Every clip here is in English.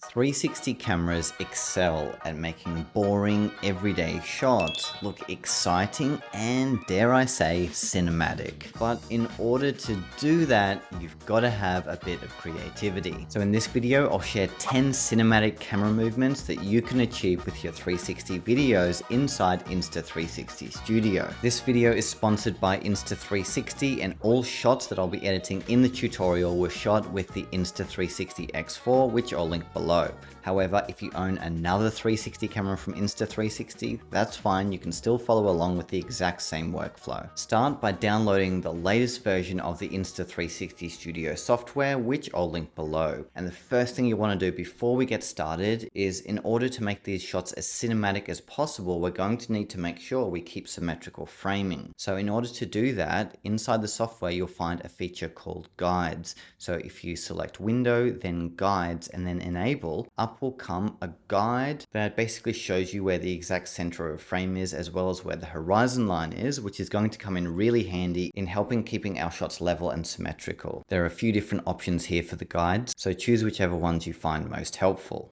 360 cameras excel at making boring, everyday shots look exciting and, dare I say, cinematic. But in order to do that, you've got to have a bit of creativity. So in this video, I'll share 10 cinematic camera movements that you can achieve with your 360 videos inside Insta360 Studio. This video is sponsored by Insta360, and all shots that I'll be editing in the tutorial were shot with the Insta360 X4, which I'll link below. However, if you own another 360 camera from Insta360, that's fine, you can still follow along with the exact same workflow. Start by downloading the latest version of the Insta360 Studio software, which I'll link below. And the first thing you want to do before we get started is, in order to make these shots as cinematic as possible, we're going to need to make sure we keep symmetrical framing. So in order to do that, inside the software, you'll find a feature called Guides. So if you select Window, then Guides, and then Enable, up will come a guide that basically shows you where the exact center of frame is, as well as where the horizon line is, which is going to come in really handy in helping keeping our shots level and symmetrical. There are a few different options here for the guides, so choose whichever ones you find most helpful.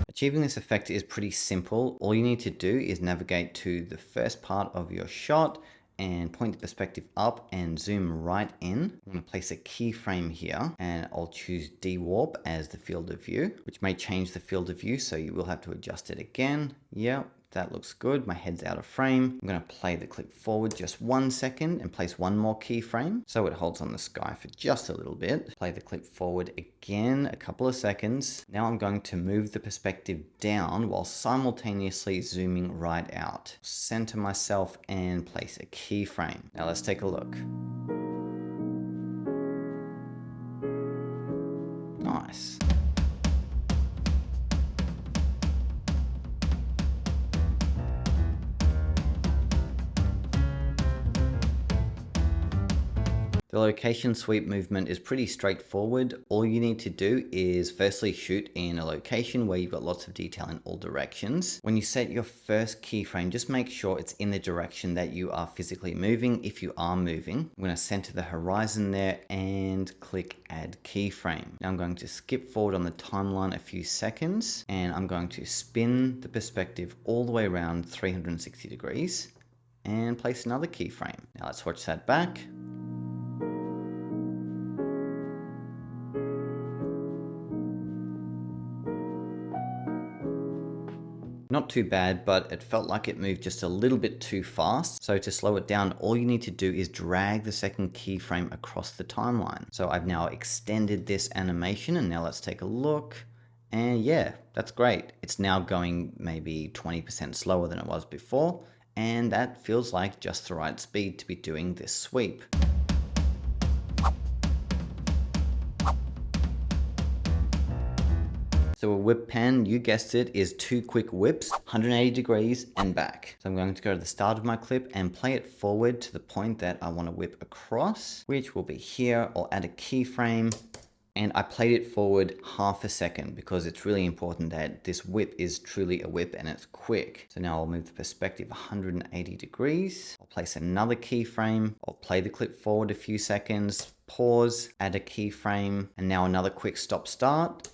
Achieving this effect is pretty simple. All you need to do is navigate to the first part of your shot and point the perspective up and zoom right in. I'm going to place a keyframe here, and I'll choose dewarp as the field of view, which may change the field of view, so you will have to adjust it again. Yep, that looks good. My head's out of frame. I'm going to play the clip forward just 1 second and place one more keyframe so it holds on the sky for just a little bit. Play the clip forward again, a couple of seconds. Now I'm going to move the perspective down while simultaneously zooming right out. Center myself and place a keyframe. Now let's take a look. Nice. The location sweep movement is pretty straightforward. All you need to do is firstly shoot in a location where you've got lots of detail in all directions. When you set your first keyframe, just make sure it's in the direction that you are physically moving. If you are moving, I'm going to center the horizon there and click add keyframe. Now I'm going to skip forward on the timeline a few seconds, and I'm going to spin the perspective all the way around 360 degrees and place another keyframe. Now let's watch that back. Not too bad, but it felt like it moved just a little bit too fast. So to slow it down, all you need to do is drag the second keyframe across the timeline. So I've now extended this animation, and now let's take a look. And yeah, that's great. It's now going maybe 20% slower than it was before, and that feels like just the right speed to be doing this sweep. So a whip pan, you guessed it, is 2 quick whips, 180 degrees and back. So I'm going to go to the start of my clip and play it forward to the point that I want to whip across, which will be here. I'll add a keyframe, and I played it forward half a second because it's really important that this whip is truly a whip and it's quick. So now I'll move the perspective 180 degrees. I'll place another keyframe. I'll play the clip forward a few seconds, pause, add a keyframe, and now another quick stop start.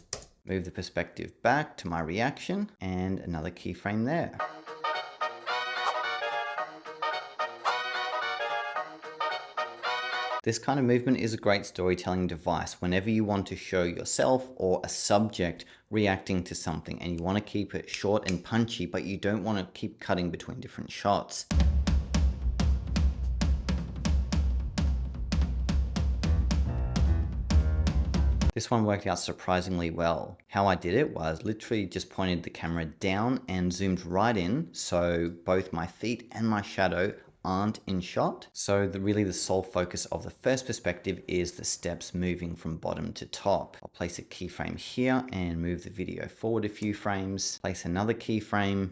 Move the perspective back to my reaction and another keyframe there. This kind of movement is a great storytelling device whenever you want to show yourself or a subject reacting to something, and you want to keep it short and punchy, but you don't want to keep cutting between different shots. This one worked out surprisingly well. How I did it was literally just pointed the camera down and zoomed right in, so both my feet and my shadow aren't in shot. So really the sole focus of the first perspective is the steps moving from bottom to top. I'll place a keyframe here and move the video forward a few frames, place another keyframe,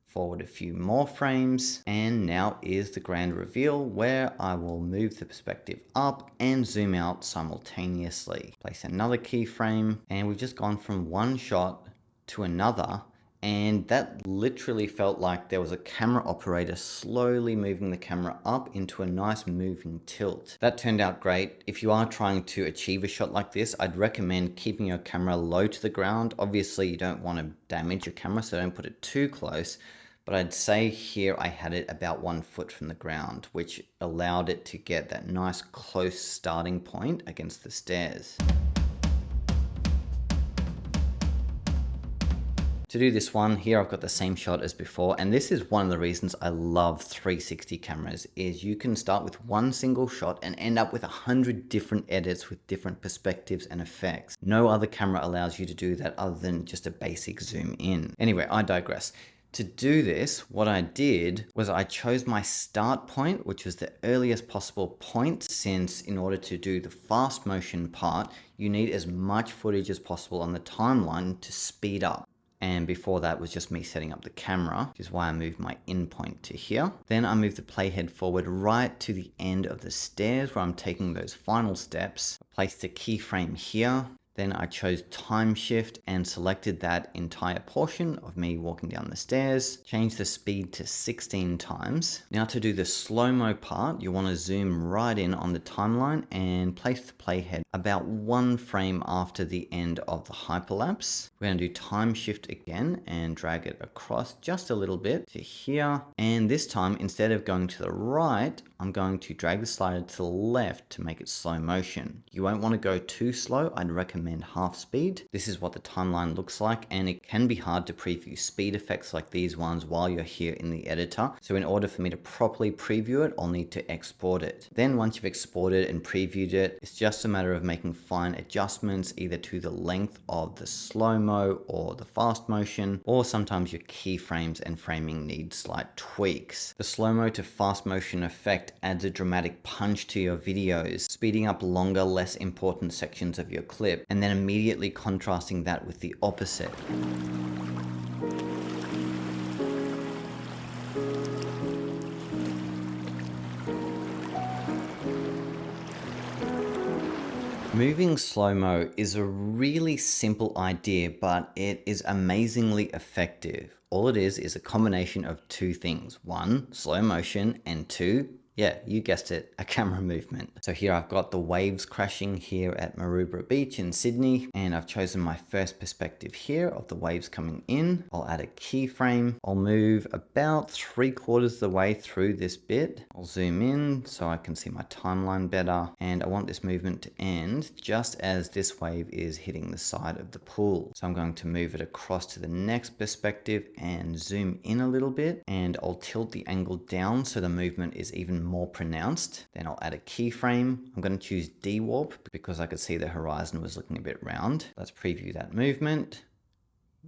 forward a few more frames, and now is the grand reveal where I will move the perspective up and zoom out simultaneously. Place another keyframe, and we've just gone from one shot to another And that literally felt like there was a camera operator slowly moving the camera up into a nice moving tilt. That turned out great. If you are trying to achieve a shot like this, I'd recommend keeping your camera low to the ground. Obviously, you don't want to damage your camera, so don't put it too close. But I'd say here I had it about 1 foot from the ground, which allowed it to get that nice close starting point against the stairs. To do this one, here I've got the same shot as before, and this is one of the reasons I love 360 cameras, is you can start with one single shot and end up with 100 different edits with different perspectives and effects. No other camera allows you to do that other than just a basic zoom in. Anyway, I digress. To do this, what I did was I chose my start point, which was the earliest possible point, since in order to do the fast motion part, you need as much footage as possible on the timeline to speed up. And before that was just me setting up the camera, which is why I moved my in point to here. Then I moved the playhead forward right to the end of the stairs where I'm taking those final steps. I placed the keyframe here. Then I chose time shift and selected that entire portion of me walking down the stairs. Changed the speed to 16 times. Now to do the slow-mo part, you want to zoom right in on the timeline and place the playhead about 1 frame after the end of the hyperlapse. We're going to do time shift again and drag it across just a little bit to here. And this time, instead of going to the right, I'm going to drag the slider to the left to make it slow motion. You won't want to go too slow. I'd recommend half speed. This is what the timeline looks like, and it can be hard to preview speed effects like these ones while you're here in the editor. So in order for me to properly preview it, I'll need to export it. Then once you've exported and previewed it, it's just a matter of making fine adjustments either to the length of the slow-mo or the fast motion, or sometimes your keyframes and framing need slight tweaks. The slow-mo to fast motion effect adds a dramatic punch to your videos, speeding up longer, less important sections of your clip, and then immediately contrasting that with the opposite. Moving slow-mo is a really simple idea, but it is amazingly effective. All it is a combination of two things. 1, slow motion, and 2, yeah, you guessed it, a camera movement. So here I've got the waves crashing here at Maroubra Beach in Sydney, and I've chosen my first perspective here of the waves coming in. I'll add a keyframe. I'll move about 3/4 of the way through this bit. I'll zoom in so I can see my timeline better, and I want this movement to end just as this wave is hitting the side of the pool. So I'm going to move it across to the next perspective and zoom in a little bit, and I'll tilt the angle down so the movement is even more pronounced. Then I'll add a keyframe. I'm going to choose dewarp because I could see the horizon was looking a bit round. Let's preview that movement.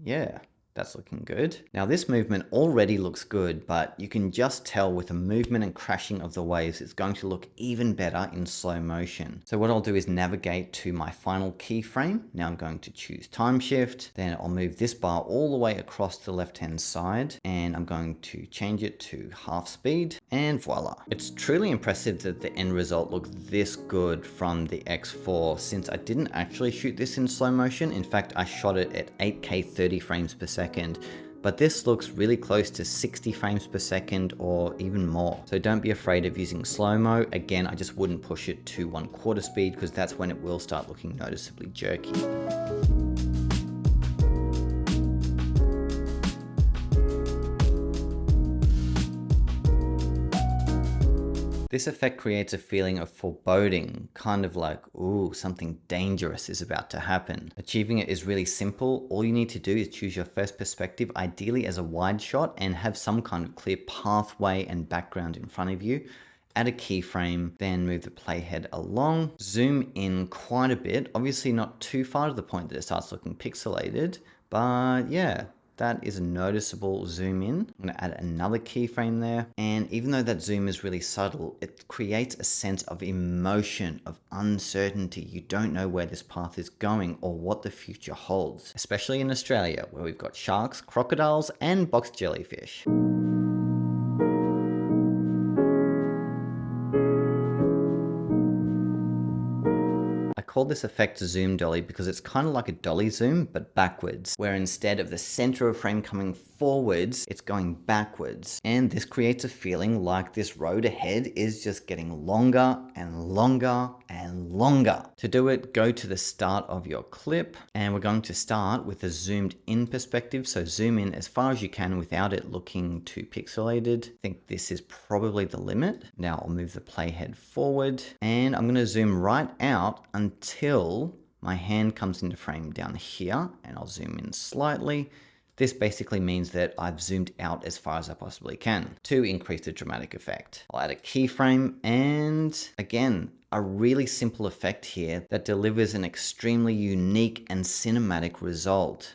Yeah, that's looking good. Now this movement already looks good, but you can just tell with the movement and crashing of the waves, it's going to look even better in slow motion. So what I'll do is navigate to my final keyframe. Now I'm going to choose time shift. Then I'll move this bar all the way across the left-hand side, and I'm going to change it to half speed, and voila. It's truly impressive that the end result looked this good from the X4, since I didn't actually shoot this in slow motion. In fact, I shot it at 8K 30 frames per second. But this looks really close to 60 frames per second or even more. So don't be afraid of using slow-mo. Again, I just wouldn't push it to 1/4 speed because that's when it will start looking noticeably jerky. This effect creates a feeling of foreboding, kind of like, ooh, something dangerous is about to happen. Achieving it is really simple. All you need to do is choose your first perspective, ideally as a wide shot, and have some kind of clear pathway and background in front of you. Add a keyframe, then move the playhead along, zoom in quite a bit, obviously not too far to the point that it starts looking pixelated, but yeah, that is a noticeable zoom in. I'm going to add another keyframe there. And even though that zoom is really subtle, it creates a sense of emotion, of uncertainty. You don't know where this path is going or what the future holds, especially in Australia, where we've got sharks, crocodiles, and box jellyfish. I call this effect zoom dolly because it's kind of like a dolly zoom, but backwards, where instead of the center of frame coming forwards, it's going backwards. And this creates a feeling like this road ahead is just getting longer and longer and longer. To do it, go to the start of your clip, and we're going to start with a zoomed in perspective. So zoom in as far as you can without it looking too pixelated. I think this is probably the limit. Now I'll move the playhead forward, and I'm going to zoom right out until my hand comes into frame down here, and I'll zoom in slightly. This basically means that I've zoomed out as far as I possibly can to increase the dramatic effect. I'll add a keyframe, and again, a really simple effect here that delivers an extremely unique and cinematic result.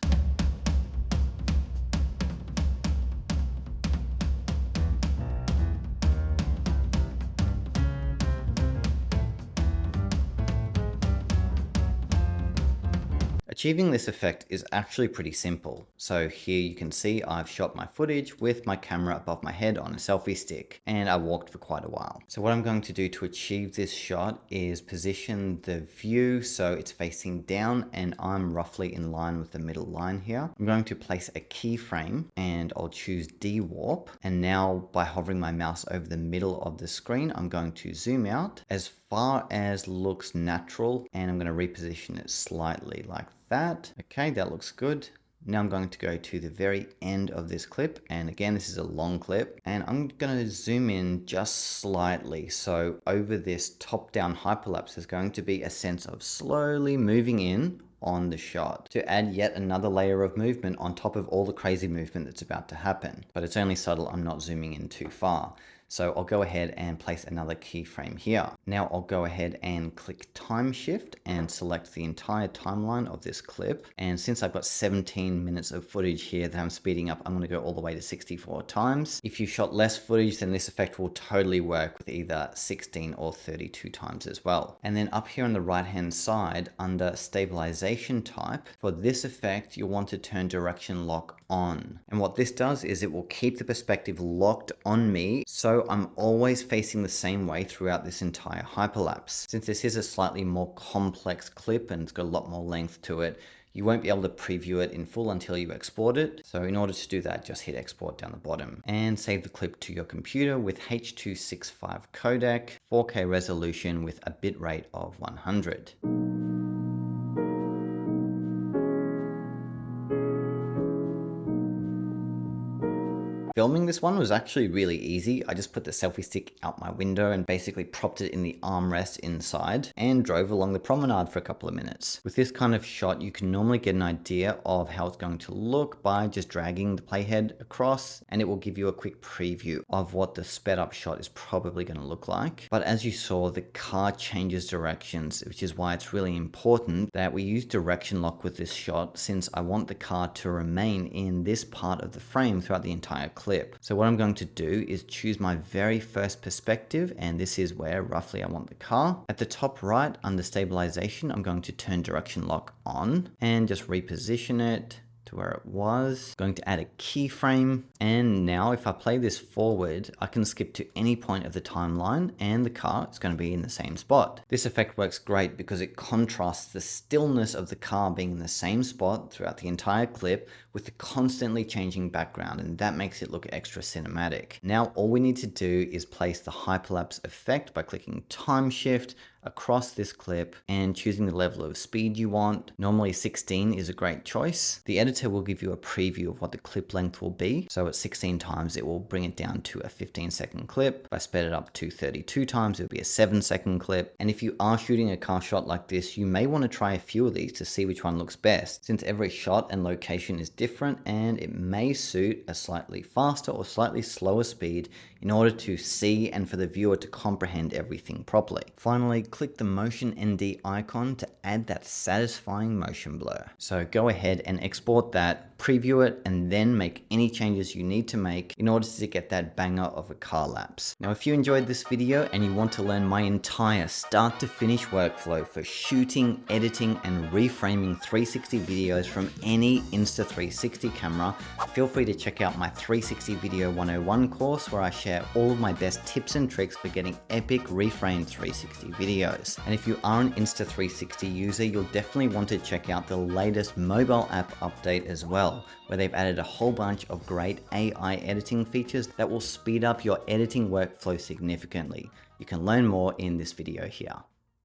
Achieving this effect is actually pretty simple. So here you can see I've shot my footage with my camera above my head on a selfie stick, and I walked for quite a while. So what I'm going to do to achieve this shot is position the view so it's facing down and I'm roughly in line with the middle line here. I'm going to place a keyframe and I'll choose D-warp. And now by hovering my mouse over the middle of the screen, I'm going to zoom out as far as looks natural, and I'm going to reposition it slightly like that. Okay, that looks good. Now I'm going to go to the very end of this clip, and again this is a long clip, and I'm going to zoom in just slightly. So over this top-down hyperlapse there's going to be a sense of slowly moving in on the shot to add yet another layer of movement on top of all the crazy movement that's about to happen. But it's only subtle, I'm not zooming in too far. So I'll go ahead and place another keyframe here. Now I'll go ahead and click time shift and select the entire timeline of this clip. And since I've got 17 minutes of footage here that I'm speeding up, I'm going to go all the way to 64 times. If you shot less footage, then this effect will totally work with either 16 or 32 times as well. And then up here on the right hand side under stabilization type, for this effect you'll want to turn direction lock on. And what this does is it will keep the perspective locked on me, so I'm always facing the same way throughout this entire hyperlapse. Since this is a slightly more complex clip and it's got a lot more length to it, you won't be able to preview it in full until you export it. So in order to do that, just hit export down the bottom and save the clip to your computer with H.265 codec, 4K resolution with a bitrate of 100. Filming this one was actually really easy. I just put the selfie stick out my window and basically propped it in the armrest inside and drove along the promenade for a couple of minutes. With this kind of shot, you can normally get an idea of how it's going to look by just dragging the playhead across, and it will give you a quick preview of what the sped up shot is probably going to look like. But as you saw, the car changes directions, which is why it's really important that we use direction lock with this shot, since I want the car to remain in this part of the frame throughout the entire clip. So what I'm going to do is choose my very first perspective, and this is where roughly I want the car. At the top right under stabilization, I'm going to turn direction lock on and just reposition it to where it was. Going to add a keyframe, and now if I play this forward, I can skip to any point of the timeline and the car is going to be in the same spot. This effect works great because it contrasts the stillness of the car being in the same spot throughout the entire clip with the constantly changing background, and that makes it look extra cinematic. Now all we need to do is place the hyperlapse effect by clicking time shift across this clip and choosing the level of speed you want. Normally 16 is a great choice. The editor will give you a preview of what the clip length will be. So at 16 times, it will bring it down to a 15-second clip. If I sped it up to 32 times, it'll be a 7-second clip. And if you are shooting a car shot like this, you may want to try a few of these to see which one looks best, since every shot and location is different and it may suit a slightly faster or slightly slower speed in order to see and for the viewer to comprehend everything properly. Finally, click the motion ND icon to add that satisfying motion blur. So go ahead and export that, preview it, and then make any changes you need to make in order to get that banger of a Carlapse. Now, if you enjoyed this video and you want to learn my entire start to finish workflow for shooting, editing, and reframing 360 videos from any Insta360 camera, feel free to check out my 360 Video 101 course where I share share all of my best tips and tricks for getting epic reframe 360 videos. And if you are an Insta360 user, you'll definitely want to check out the latest mobile app update as well, where they've added a whole bunch of great AI editing features that will speed up your editing workflow significantly. You can learn more in this video here.